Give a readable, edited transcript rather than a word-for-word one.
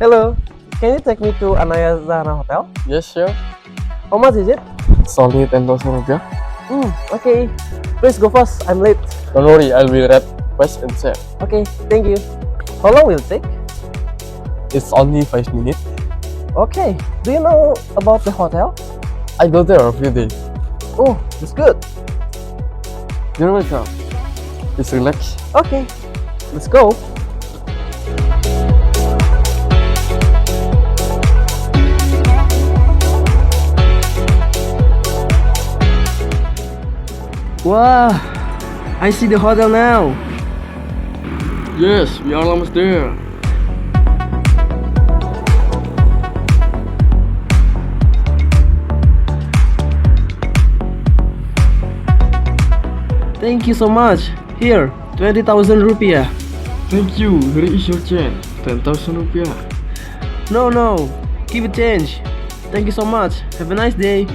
Hello, can you take me to Anayazana Hotel? Yes, sure. How much is it? It's only 10,000 rupiah. Okay. Please go fast, I'm late. Don't worry, I'll be right fast and safe. Okay, thank you. How long will it take? It's only 5 minutes. Okay, do you know about the hotel? I go there a few days. Oh, that's good. You're welcome. Please relax. Okay, let's go. Wow, I see the hotel now. Yes, we are almost there. Thank you so much. Here, 20,000 rupiah. Thank you. Here is your change. 10,000 rupiah. No, keep it change. Thank you so much. Have a nice day.